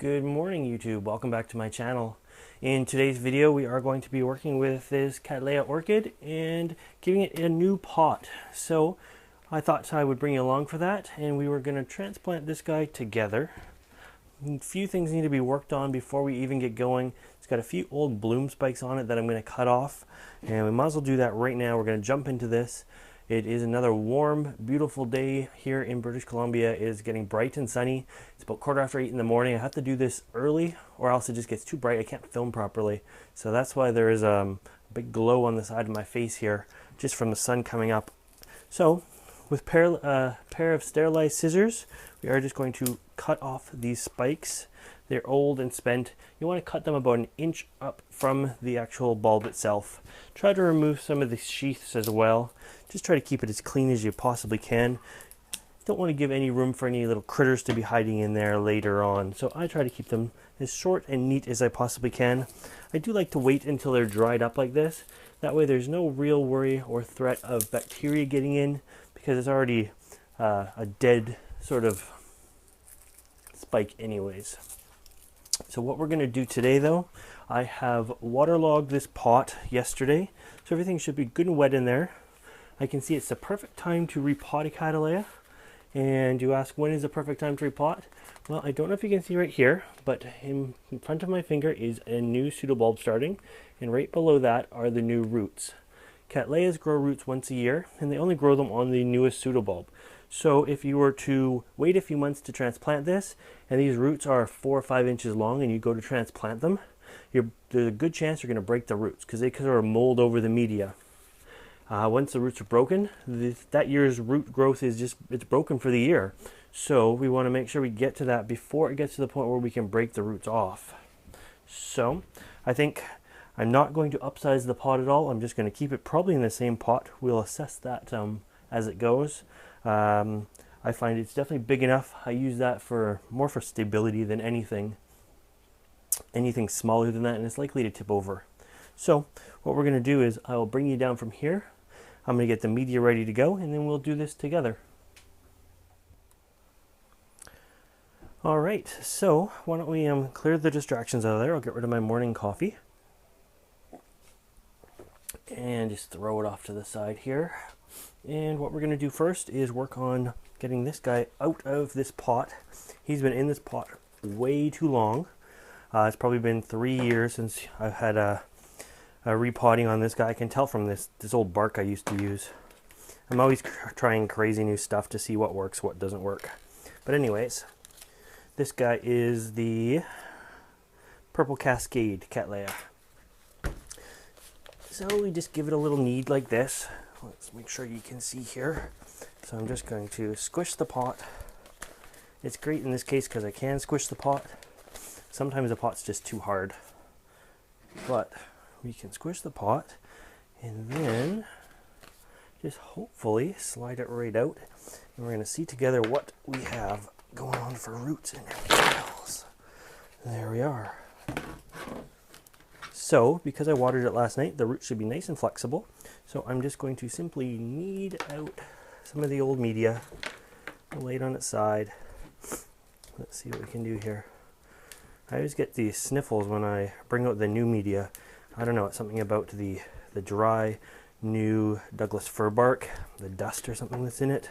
Good morning, YouTube. Welcome back to my channel. In today's video, we are going to be working with this Cattleya Orchid and giving it a new pot. So I thought I would bring you along for that, and we were going to transplant this guy together. A few things need to be worked on before we even get going. It's got a few old bloom spikes on it that I'm going to cut off, and we might as well do that right now. We're going to jump into this. It is another warm, beautiful day here in British Columbia. It is getting bright and sunny. It's about 8:15 in the morning. I have to do this early or else it just gets too bright. I can't film properly. So that's why there is a big glow on the side of my face here just from the sun coming up. So with a pair of sterilized scissors, we are just going to cut off these spikes. They're old and spent. You want to cut them about an inch up from the actual bulb itself. Try to remove some of the sheaths as well. Just try to keep it as clean as you possibly can. Don't want to give any room for any little critters to be hiding in there later on. So I try to keep them as short and neat as I possibly can. I do like to wait until they're dried up like this. That way there's no real worry or threat of bacteria getting in, because it's already a dead sort of spike anyways. So what we're going to do today though, I have waterlogged this pot yesterday, so everything should be good and wet in there. I can see it's the perfect time to repot a Cattleya. And you ask, when is the perfect time to repot? Well, I don't know if you can see right here, but in front of my finger is a new pseudobulb starting, and right below that are the new roots. Cattleyas grow roots once a year, and they only grow them on the newest pseudobulb. So if you were to wait a few months to transplant this, and these roots are 4 or 5 inches long, and you go to transplant them, there's a good chance you're going to break the roots, because they sort of mold over the media. Once the roots are broken, that year's root growth is it's broken for the year. So we want to make sure we get to that before it gets to the point where we can break the roots off. So I think I'm not going to upsize the pot at all. I'm just going to keep it probably in the same pot. We'll assess that as it goes. I find it's definitely big enough. I use that more for stability than anything. Anything smaller than that, and it's likely to tip over. So what we're going to do is I will bring you down from here. I'm going to get the media ready to go, and then we'll do this together. All right, so why don't we clear the distractions out of there. I'll get rid of my morning coffee and just throw it off to the side here. And what we're going to do first is work on getting this guy out of this pot. He's been in this pot way too long. It's probably been 3 years since I've had a repotting on this guy. I can tell from this old bark I used to use. I'm always trying crazy new stuff to see what works, what doesn't work. But anyways, this guy is the Purple Cascade Cattleya. So we just give it a little knead like this. Let's make sure you can see here. So I'm just going to squish the pot. It's great in this case because I can squish the pot. Sometimes the pot's just too hard. But we can squish the pot and then just hopefully slide it right out, and we're going to see together what we have going on for roots and everything else. There we are. So because I watered it last night, the roots should be nice and flexible. So I'm just going to simply knead out some of the old media, lay it on its side. Let's see what we can do here. I always get these sniffles when I bring out the new media. I don't know, it's something about the dry, new Douglas fir bark, the dust or something that's in it.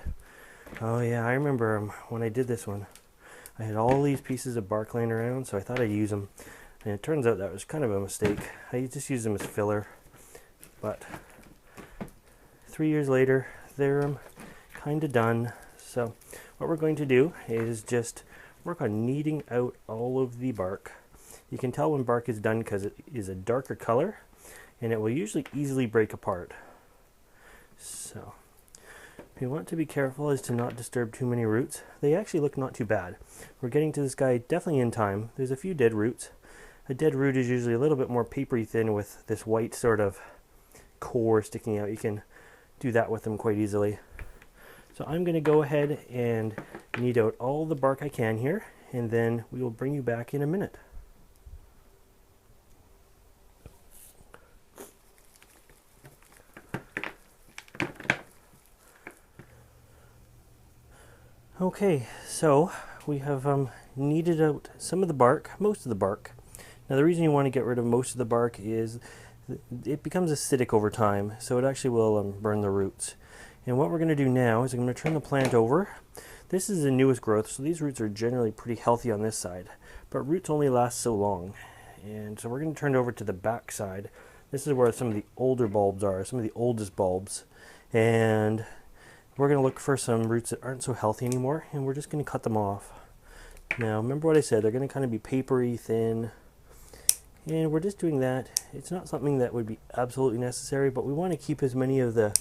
Oh yeah, I remember when I did this one. I had all these pieces of bark laying around, so I thought I'd use them. And it turns out that was kind of a mistake. I just used them as filler. But 3 years later, they're kind of done. So what we're going to do is just work on kneading out all of the bark. You can tell when bark is done because it is a darker color, and it will usually easily break apart. So we want to be careful as to not disturb too many roots. They actually look not too bad. We're getting to this guy definitely in time. There's a few dead roots. A dead root is usually a little bit more papery thin with this white sort of core sticking out. You can do that with them quite easily. So I'm going to go ahead and knead out all the bark I can here, and then we will bring you back in a minute. Okay, so we have kneaded out some of the bark, most of the bark. Now the reason you want to get rid of most of the bark is it becomes acidic over time, so it actually will burn the roots. And what we're going to do now is I'm going to turn the plant over. This is the newest growth, so these roots are generally pretty healthy on this side, but roots only last so long. And so we're going to turn it over to the back side. This is where some of the older bulbs are, some of the oldest bulbs. And we're going to look for some roots that aren't so healthy anymore, and we're just going to cut them off. Now, remember what I said, they're going to kind of be papery thin. And we're just doing that. It's not something that would be absolutely necessary, but we want to keep as many of the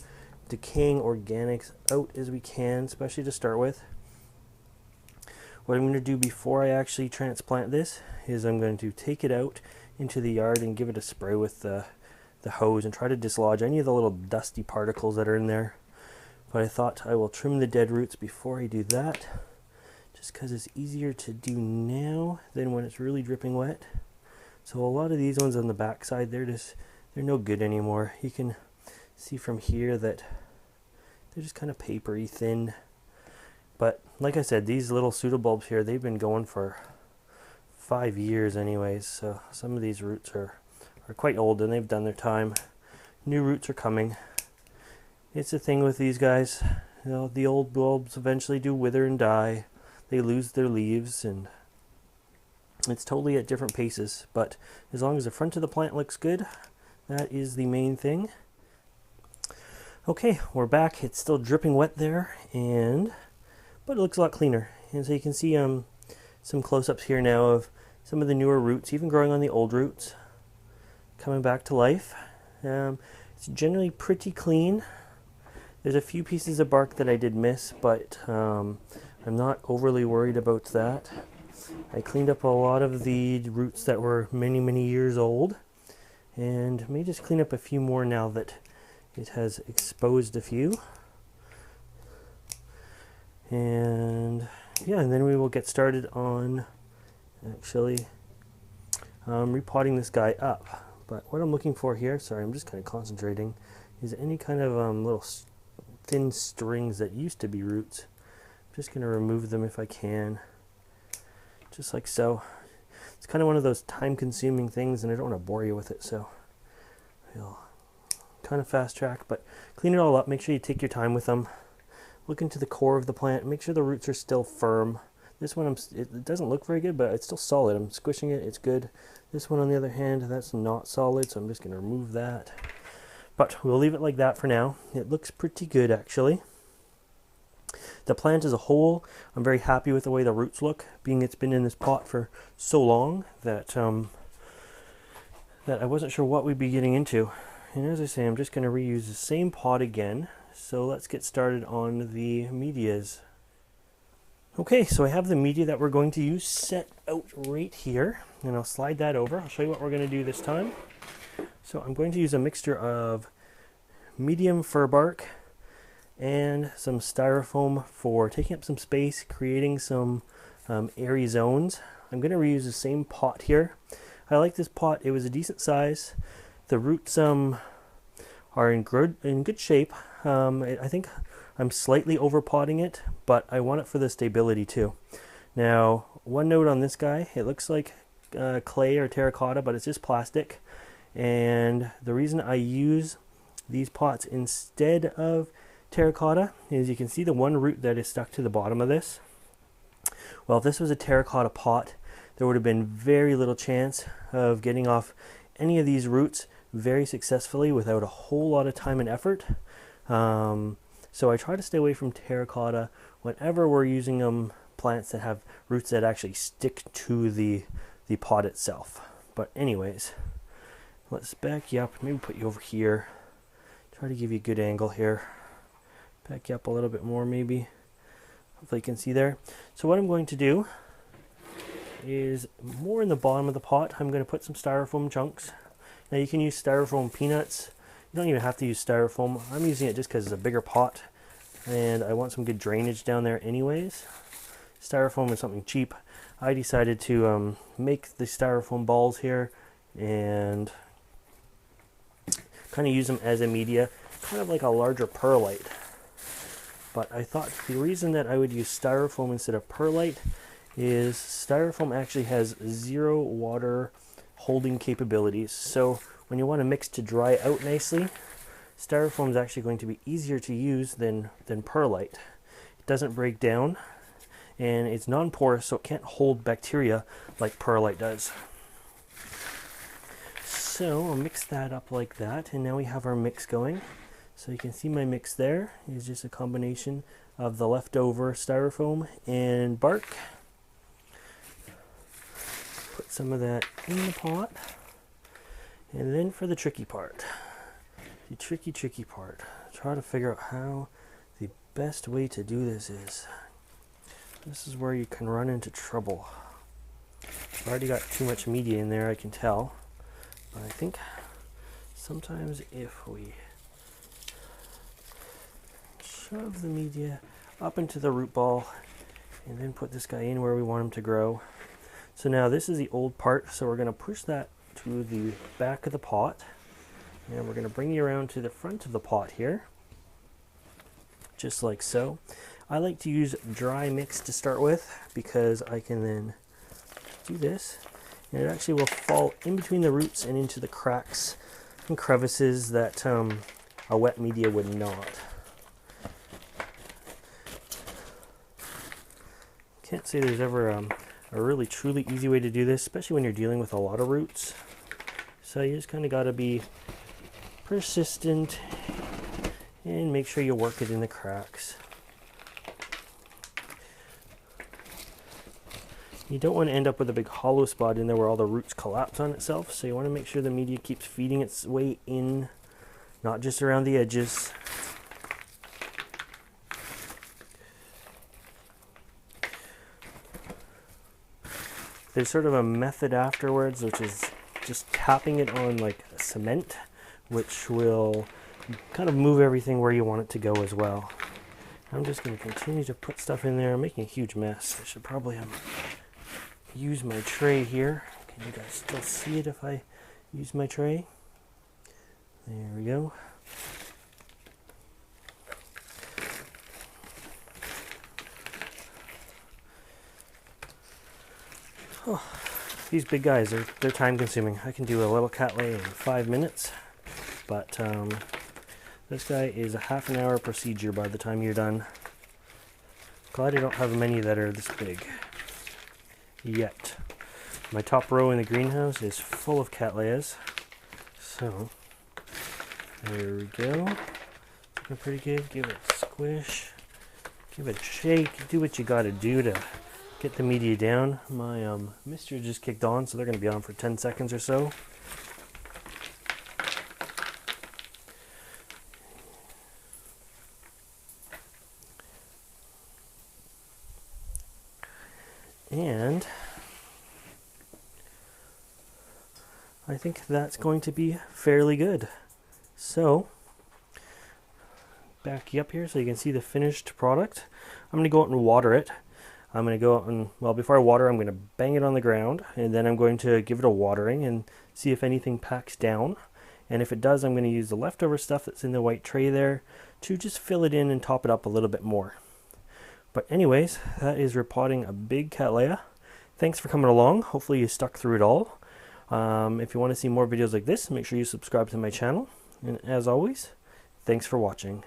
decaying organics out as we can, especially to start with. What I'm going to do before I actually transplant this is I'm going to take it out into the yard and give it a spray with the hose and try to dislodge any of the little dusty particles that are in there. But I thought I will trim the dead roots before I do that, just because it's easier to do now than when it's really dripping wet. So a lot of these ones on the back side, they're no good anymore. You can see from here that they're just kind of papery thin. But like I said, these little pseudobulbs here, they've been going for 5 years anyways, so some of these roots are quite old and they've done their time. New roots are coming. It's the thing with these guys, you know, the old bulbs eventually do wither and die. They lose their leaves, and it's totally at different paces, but as long as the front of the plant looks good, that is the main thing. Okay, we're back. It's still dripping wet there, but it looks a lot cleaner. And so you can see some close-ups here now of some of the newer roots, even growing on the old roots, coming back to life. It's generally pretty clean. There's a few pieces of bark that I did miss, but I'm not overly worried about that. I cleaned up a lot of the roots that were many, many years old, and may just clean up a few more now that it has exposed a few. And yeah, and then we will get started on actually repotting this guy up. But what I'm looking for here, sorry, I'm just kind of concentrating, is any kind of little thin strings that used to be roots. I'm just going to remove them if I can, just like so. It's kind of one of those time-consuming things, and I don't want to bore you with it, so I'll kind of fast track, but clean it all up. Make sure you take your time with them. Look into the core of the plant. Make sure the roots are still firm. This one, it doesn't look very good, but it's still solid. I'm squishing it. It's good. This one, on the other hand, that's not solid, so I'm just going to remove that. But we'll leave it like that for now. It looks pretty good, actually. The plant as a whole, I'm very happy with the way the roots look, being it's been in this pot for so long that that I wasn't sure what we'd be getting into. And as I say, I'm just going to reuse the same pot again. So let's get started on the medias. Okay, so I have the media that we're going to use set out right here, and I'll slide that over. I'll show you what we're going to do this time. So I'm going to use a mixture of medium fir bark and some styrofoam for taking up some space, creating some airy zones. I'm going to reuse the same pot here. I like this pot. It was a decent size. The roots are in good shape. I think I'm slightly over potting it, but I want it for the stability too. Now, one note on this guy, it looks like clay or terracotta, but it's just plastic. And the reason I use these pots instead of terracotta is you can see the one root that is stuck to the bottom of this. Well, if this was a terracotta pot, there would have been very little chance of getting off any of these roots very successfully without a whole lot of time and effort. So I try to stay away from terracotta whenever we're using plants that have roots that actually stick to the pot itself. But anyways, let's back you up, maybe put you over here. Try to give you a good angle here. Back you up a little bit more maybe. Hopefully you can see there. So what I'm going to do is more in the bottom of the pot, I'm going to put some styrofoam chunks. Now you can use styrofoam peanuts. You don't even have to use styrofoam. I'm using it just because it's a bigger pot and I want some good drainage down there anyways. Styrofoam is something cheap. I decided to make the styrofoam balls here and kind of use them as a media, kind of like a larger perlite. But I thought the reason that I would use styrofoam instead of perlite is styrofoam actually has 0 water holding capabilities. So when you want a mix to dry out nicely, styrofoam is actually going to be easier to use than perlite. It doesn't break down, and it's non-porous, so it can't hold bacteria like perlite does. So I'll mix that up like that, and now we have our mix going. So you can see my mix there is just a combination of the leftover styrofoam and bark. Put some of that in the pot. And then for the tricky part, the tricky part, try to figure out how the best way to do this is. This is where you can run into trouble. I've already got too much media in there, I can tell. But I think sometimes if we shove the media up into the root ball and then put this guy in where we want him to grow. So now this is the old part, so we're going to push that to the back of the pot, and we're going to bring you around to the front of the pot here, just like so. I like to use dry mix to start with because I can then do this, and it actually will fall in between the roots and into the cracks and crevices that a wet media would not. Can't say there's ever a really truly easy way to do this, especially when you're dealing with a lot of roots. So you just kind of got to be persistent and make sure you work it in the cracks. You don't want to end up with a big hollow spot in there where all the roots collapse on itself, so you want to make sure the media keeps feeding its way in, not just around the edges. There's sort of a method afterwards, which is just tapping it on like cement, which will kind of move everything where you want it to go as well. I'm just going to continue to put stuff in there. I'm making a huge mess. I should probably use my tray here. Can you guys still see it if I use my tray? There we go. Oh, these big guys, they're time consuming. I can do a little Cattleya in 5 minutes, but this guy is a half an hour procedure by the time you're done. Glad I don't have many that are this big yet. My top row in the greenhouse is full of Cattleyas, so there we go. Looking pretty good. Give it a squish, give it a shake, do what you gotta do to get the media down. My mister just kicked on, so they're going to be on for 10 seconds or so. And I think that's going to be fairly good. So, back you up here so you can see the finished product. I'm going to go out and water it. I'm going to go out and, well, before I water, I'm going to bang it on the ground, and then I'm going to give it a watering and see if anything packs down. And if it does, I'm going to use the leftover stuff that's in the white tray there to just fill it in and top it up a little bit more. But anyways, that is repotting a big Cattleya. Thanks for coming along. Hopefully you stuck through it all. If you want to see more videos like this, make sure you subscribe to my channel. And as always, thanks for watching.